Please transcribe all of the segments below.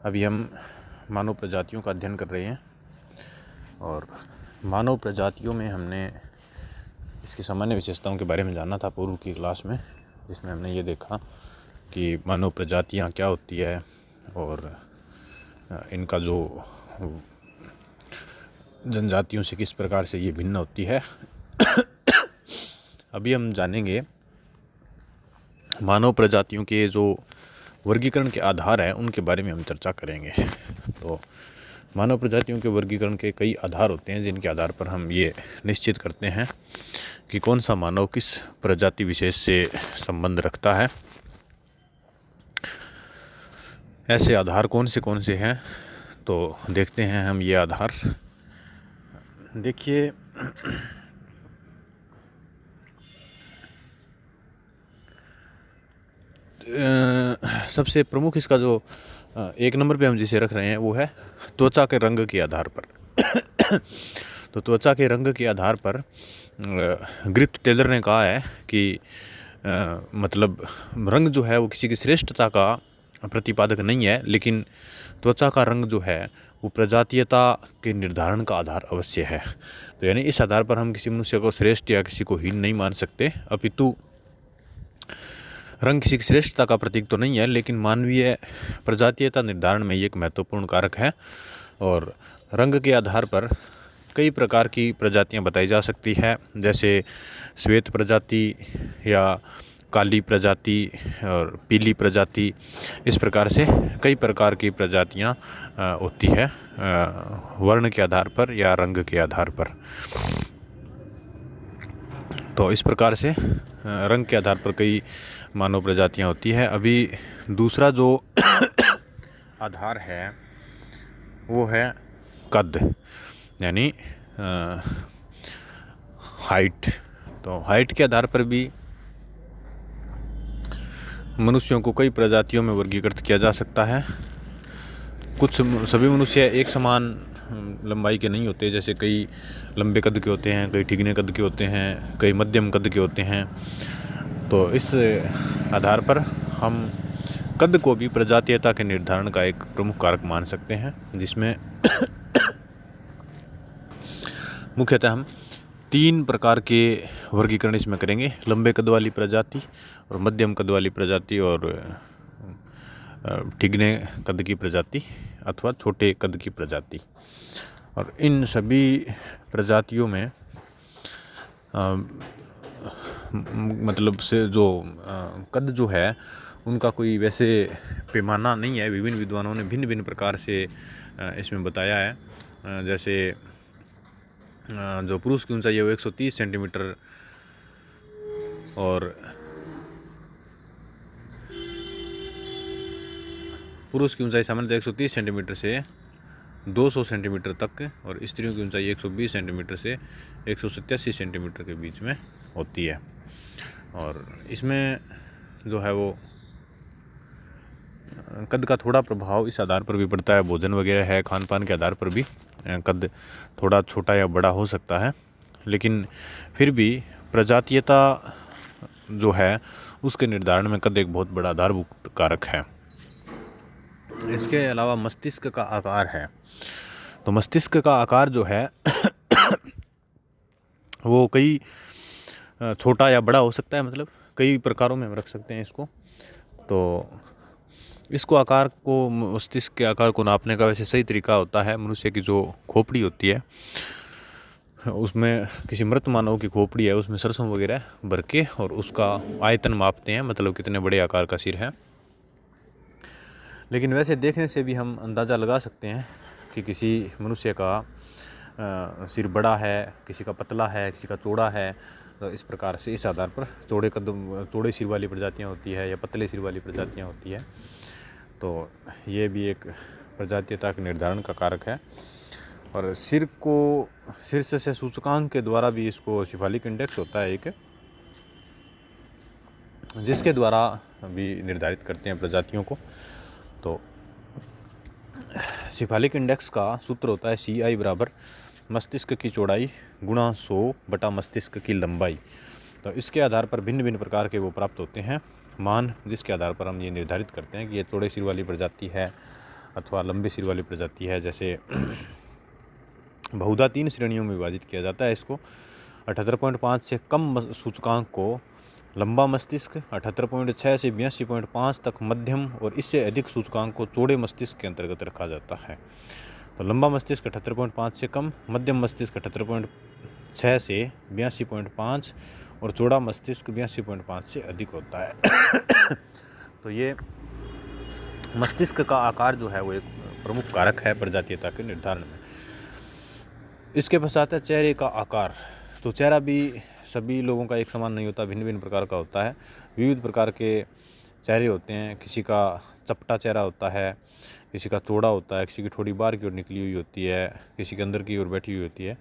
अभी हम मानव प्रजातियों का अध्ययन कर रहे हैं और मानव प्रजातियों में हमने इसकी सामान्य विशेषताओं के बारे में जाना था पूर्व की क्लास में, जिसमें हमने ये देखा कि मानव प्रजातियाँ क्या होती है और इनका जो जनजातियों से किस प्रकार से ये भिन्न होती है। अभी हम जानेंगे मानव प्रजातियों के जो वर्गीकरण के आधार हैं उनके बारे में हम चर्चा करेंगे। तो मानव प्रजातियों के वर्गीकरण के कई आधार होते हैं जिनके आधार पर हम ये निश्चित करते हैं कि कौन सा मानव किस प्रजाति विशेष से संबंध रखता है। ऐसे आधार कौन से हैं, तो देखते हैं हम ये आधार। देखिए, सबसे प्रमुख इसका जो एक नंबर पे हम जिसे रख रहे हैं वो है त्वचा के रंग के आधार पर। तो त्वचा के रंग के आधार पर ग्रिफ्थ टेलर ने कहा है कि मतलब रंग जो है वो किसी की श्रेष्ठता का प्रतिपादक नहीं है, लेकिन त्वचा का रंग जो है वो प्रजातीयता के निर्धारण का आधार अवश्य है। तो यानी इस आधार पर हम किसी मनुष्य को श्रेष्ठ या किसी को हीन नहीं मान सकते, अपितु रंग किसी की श्रेष्ठता का प्रतीक तो नहीं है, लेकिन मानवीय प्रजातीयता निर्धारण में ये एक महत्वपूर्ण कारक है। और रंग के आधार पर कई प्रकार की प्रजातियां बताई जा सकती है, जैसे श्वेत प्रजाति या काली प्रजाति और पीली प्रजाति। इस प्रकार से कई प्रकार की प्रजातियां होती है वर्ण के आधार पर या रंग के आधार पर। तो इस प्रकार से रंग के आधार पर कई मानव प्रजातियां होती है। अभी दूसरा जो आधार है वो है कद, यानी हाइट। तो हाइट के आधार पर भी मनुष्यों को कई प्रजातियों में वर्गीकृत किया जा सकता है। कुछ सभी मनुष्य एक समान लंबाई के नहीं होते, जैसे कई लंबे कद के होते हैं, कई ठिगने कद के होते हैं, कई मध्यम कद के होते हैं। तो इस आधार पर हम कद को भी प्रजातीयता के निर्धारण का एक प्रमुख कारक मान सकते हैं, जिसमें मुख्यतः हम 3 प्रकार के वर्गीकरण इसमें करेंगे: लंबे कद वाली प्रजाति और मध्यम कद वाली प्रजाति और ठिगने कद की प्रजाति अथवा छोटे कद की प्रजाति। और इन सभी प्रजातियों में मतलब से जो कद जो है उनका कोई वैसे पैमाना नहीं है। विभिन्न विद्वानों ने भिन्न भिन्न प्रकार से इसमें बताया है। जैसे जो पुरुष की ऊंचाई है वो 130 सेंटीमीटर और पुरुष की ऊंचाई सामान्यतः 130 सेंटीमीटर से 200 सेंटीमीटर तक और स्त्रियों की ऊंचाई 120 सेंटीमीटर से 187 सेंटीमीटर के बीच में होती है। और इसमें जो है वो कद का थोड़ा प्रभाव इस आधार पर भी पड़ता है, भोजन वगैरह है, खान पान के आधार पर भी कद थोड़ा छोटा या बड़ा हो सकता है, लेकिन फिर भी प्रजातीयता जो है उसके निर्धारण में कद एक बहुत बड़ा आधारभूत कारक है। इसके अलावा मस्तिष्क का आकार है। तो मस्तिष्क का आकार जो है वो कई छोटा या बड़ा हो सकता है, मतलब कई प्रकारों में हम रख सकते हैं इसको। तो इसको आकार को, मस्तिष्क के आकार को नापने का वैसे सही तरीका होता है मनुष्य की जो खोपड़ी होती है उसमें, किसी मृत मानव की खोपड़ी है उसमें सरसों वगैरह भर के और उसका आयतन मापते हैं, मतलब कितने बड़े आकार का सिर है। लेकिन वैसे देखने से भी हम अंदाज़ा लगा सकते हैं कि किसी मनुष्य का सिर बड़ा है, किसी का पतला है, किसी का चौड़ा है। तो इस प्रकार से इस आधार पर चौड़े सिर वाली प्रजातियां होती है या पतले सिर वाली प्रजातियां होती है। तो ये भी एक प्रजातीयता के निर्धारण का कारक है। और शीर्ष से सूचकांक के द्वारा भी इसको सिफालिक इंडेक्स होता है एक, जिसके द्वारा भी निर्धारित करते हैं प्रजातियों को। तो सिफालिक इंडेक्स का सूत्र होता है CI बराबर मस्तिष्क की चौड़ाई गुणा 100 बटा मस्तिष्क की लंबाई। तो इसके आधार पर भिन्न भिन्न प्रकार के वो प्राप्त होते हैं मान, जिसके आधार पर हम ये निर्धारित करते हैं कि ये चौड़े सिर वाली प्रजाति है अथवा लंबे सिर वाली प्रजाति है। जैसे बहुधा 3 श्रेणियों में विभाजित किया जाता है इसको। 78.5 से कम सूचकांक को लंबा मस्तिष्क, 78.6 से 82.5 तक मध्यम और इससे अधिक सूचकांक को चौड़े मस्तिष्क के अंतर्गत रखा जाता है। तो लंबा मस्तिष्क 78.5 से कम, मध्यम मस्तिष्क 78.6 से 82.5 और चौड़ा मस्तिष्क 82.5 से अधिक होता है। तो ये मस्तिष्क का आकार जो है वो एक प्रमुख कारक है प्रजातीयता के निर्धारण में। इसके पश्चात है चेहरे का आकार। तो चेहरा भी सभी लोगों का एक समान नहीं होता, भिन्न भिन्न प्रकार का होता है। विविध प्रकार के चेहरे होते हैं। किसी का चपटा चेहरा होता है, किसी का चौड़ा होता है, किसी की थोड़ी बाहर की ओर निकली हुई होती है, किसी के अंदर की ओर बैठी हुई होती है।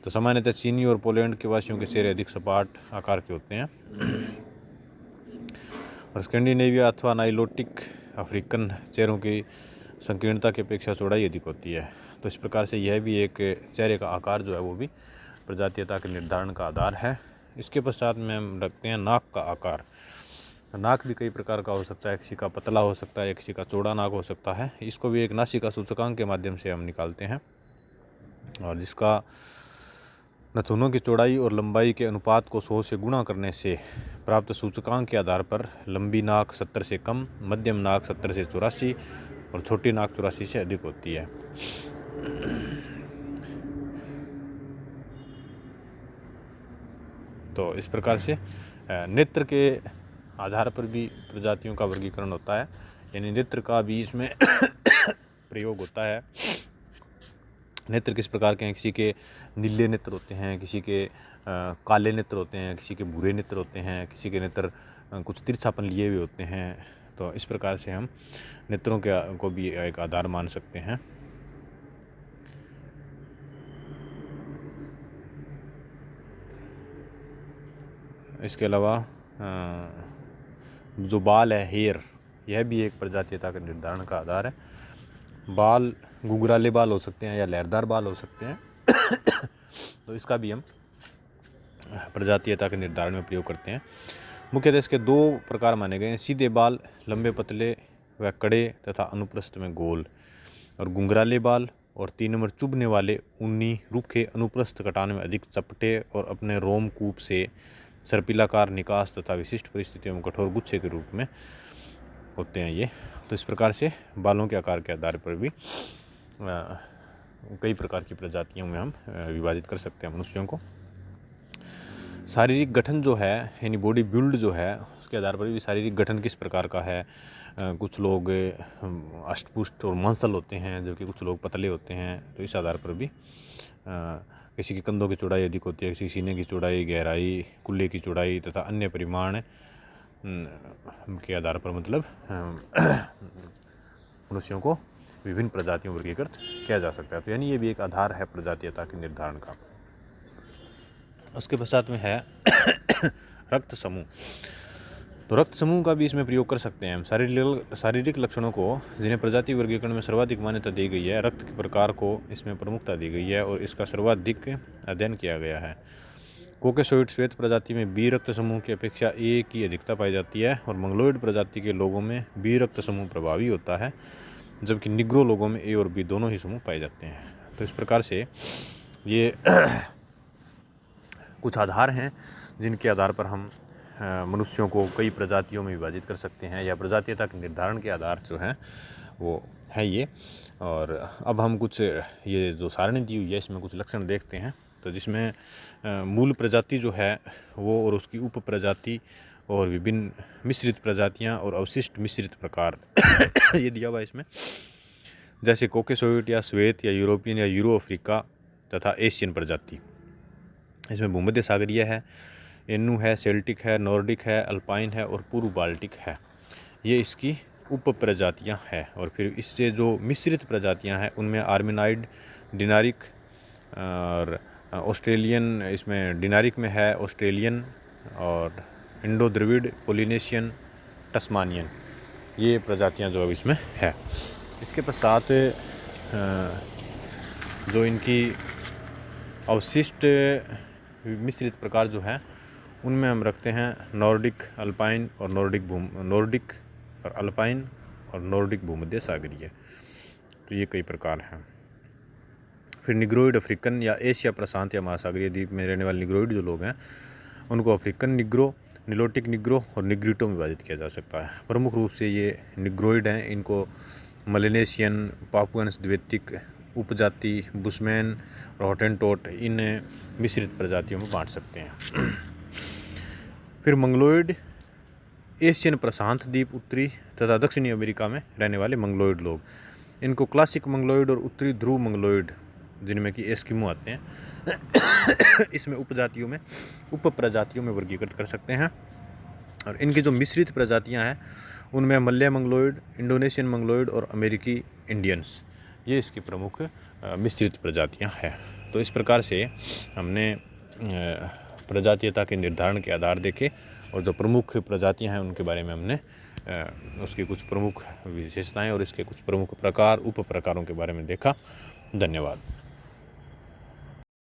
तो सामान्यतः चीनी और पोलैंड के वासियों के चेहरे अधिक सपाट आकार के होते हैं और स्कैंडिनेविया अथवा नाइलोटिक अफ्रीकन चेहरों की संकीर्णता की अपेक्षा चौड़ाई अधिक होती है। तो इस प्रकार से यह भी एक चेहरे का आकार जो है वो भी प्रजातीयता के निर्धारण का आधार है। इसके पश्चात में हम रखते हैं नाक का आकार। नाक भी कई प्रकार का हो सकता है, किसी का पतला हो सकता है, किसी का चौड़ा नाक हो सकता है। इसको भी एक नासिका सूचकांक के माध्यम से हम निकालते हैं और जिसका नथुनों की चौड़ाई और लंबाई के अनुपात को 100 से गुणा करने से प्राप्त सूचकांक के आधार पर लंबी नाक 70 से कम, मध्यम नाक 70 से 84 और छोटी नाक 84 से अधिक होती है। तो इस प्रकार से नेत्र के आधार पर भी प्रजातियों का वर्गीकरण होता है, यानी नेत्र का भी इसमें प्रयोग होता है। नेत्र किस प्रकार के हैं? किसी के नीले नेत्र होते हैं, किसी के काले नेत्र होते हैं, किसी के भूरे नेत्र होते हैं, किसी के नेत्र कुछ तिरछापन लिए हुए होते हैं। तो इस प्रकार से हम नेत्रों को भी एक आधार मान सकते हैं। इसके अलावा जो बाल है, हेयर, यह भी एक प्रजातीयता के निर्धारण का आधार है। बाल घुंघराले बाल हो सकते हैं या लहरदार बाल हो सकते हैं। तो इसका भी हम प्रजातीयता के निर्धारण में प्रयोग करते हैं। मुख्यतः इसके 2 प्रकार माने गए हैं, सीधे बाल लंबे पतले व कड़े तथा अनुप्रस्थ में गोल, और घुंघराले बाल, और 3 नंबर चुभने वाले ऊनी रूखे अनुप्रस्थ कटान में अधिक चपटे और अपने रोमकूप से सर्पिलाकार निकास तथा विशिष्ट परिस्थितियों में कठोर गुच्छे के रूप में होते हैं ये। तो इस प्रकार से बालों के आकार के आधार पर भी कई प्रकार की प्रजातियों में हम विभाजित कर सकते हैं मनुष्यों को। शारीरिक गठन जो है, यानी बॉडी बिल्ड जो है, उसके आधार पर भी शारीरिक गठन किस प्रकार का है। कुछ लोग अष्टपुष्ट और मांसल होते हैं, जबकि कुछ लोग पतले होते हैं। तो इस आधार पर भी किसी की कंधों की चौड़ाई अधिक होती है, किसी की सीने की चौड़ाई, गहराई, कुल्ले की चौड़ाई तथा अन्य परिमाण के आधार पर मतलब मनुष्यों को विभिन्न प्रजातियों वर्गीकृत किया जा सकता है। तो यानी ये भी एक आधार है प्रजातीयता के निर्धारण का। उसके पश्चात में है रक्त समूह। तो रक्त समूह का भी इसमें प्रयोग कर सकते हैं हम। शारीरिक लक्षणों को जिन्हें प्रजाति वर्गीकरण में सर्वाधिक मान्यता दी गई है, रक्त के प्रकार को इसमें प्रमुखता दी गई है और इसका सर्वाधिक अध्ययन किया गया है। कोकेसोइड श्वेत प्रजाति में बी रक्त समूह की अपेक्षा ए की अधिकता पाई जाती है और मंगलोइड प्रजाति के लोगों में बी रक्त समूह प्रभावी होता है, जबकि निग्रो लोगों में ए और बी दोनों ही समूह पाए जाते हैं। तो इस प्रकार से ये कुछ आधार हैं जिनके आधार पर हम मनुष्यों को कई प्रजातियों में विभाजित कर सकते हैं, या प्रजातीयता के निर्धारण के आधार जो हैं वो है ये। और अब हम कुछ ये जो सारणी दी हुई है इसमें कुछ लक्षण देखते हैं। तो जिसमें मूल प्रजाति जो है वो और उसकी उप प्रजाति और विभिन्न मिश्रित प्रजातियां और अवशिष्ट मिश्रित प्रकार ये दिया हुआ है इसमें। जैसे कोकेसोइड या श्वेत या यूरोपियन या यूरो अफ्रीका तथा एशियन प्रजाति। इसमें भूमध्य सागरीय है, एन्नू है, सेल्टिक है, नॉर्डिक है, अल्पाइन है और पूर्व बाल्टिक है। ये इसकी उप प्रजातियाँ हैं। और फिर इससे जो मिश्रित प्रजातियाँ हैं उनमें आर्मेनाइड, डिनारिक और ऑस्ट्रेलियन, इसमें डिनारिक में है ऑस्ट्रेलियन और इंडो द्रविड, पोलिनेशियन, टस्मानियन, ये प्रजातियाँ जो इसमें है। इसके पश्चात जो इनकी अवशिष्ट मिश्रित प्रकार जो हैं उनमें हम रखते हैं नॉर्डिक, अल्पाइन और नॉर्डिक और अल्पाइन और नॉर्डिक भूमध्य सागरीय। तो ये कई प्रकार हैं। फिर निग्रोइड अफ्रीकन या एशिया प्रशांत या महासागरीय द्वीप में रहने वाले निग्रोइड जो लोग हैं उनको अफ्रीकन निग्रो, निलोटिक निग्रो और निग्रिटो में विभाजित किया जा सकता है। प्रमुख रूप से ये निग्रोइड हैं, इनको मलेनेशियन, पापुअन्स द्वितीयक उपजाति, बुशमैन और हॉटेंटोट इन मिश्रित प्रजातियों में बांट सकते हैं। फिर मंगलोइड, एशियन प्रशांत द्वीप, उत्तरी तथा दक्षिणी अमेरिका में रहने वाले मंगलोइड लोग, इनको क्लासिक मंगलोइड और उत्तरी ध्रुव मंगलोइड जिनमें कि एस्किमो आते हैं इसमें उप प्रजातियों में वर्गीकृत कर सकते हैं। और इनकी जो मिश्रित प्रजातियां हैं उनमें मलय मंगलोइड, इंडोनेशियन मंगलोइड और अमेरिकी इंडियंस, ये इसकी प्रमुख मिश्रित प्रजातियां हैं। तो इस प्रकार से हमने प्रजातीयता के निर्धारण के आधार देखे और जो प्रमुख प्रजातियां हैं उनके बारे में हमने उसकी कुछ प्रमुख विशेषताएं और इसके कुछ प्रमुख प्रकार, उप प्रकारों के बारे में देखा। धन्यवाद।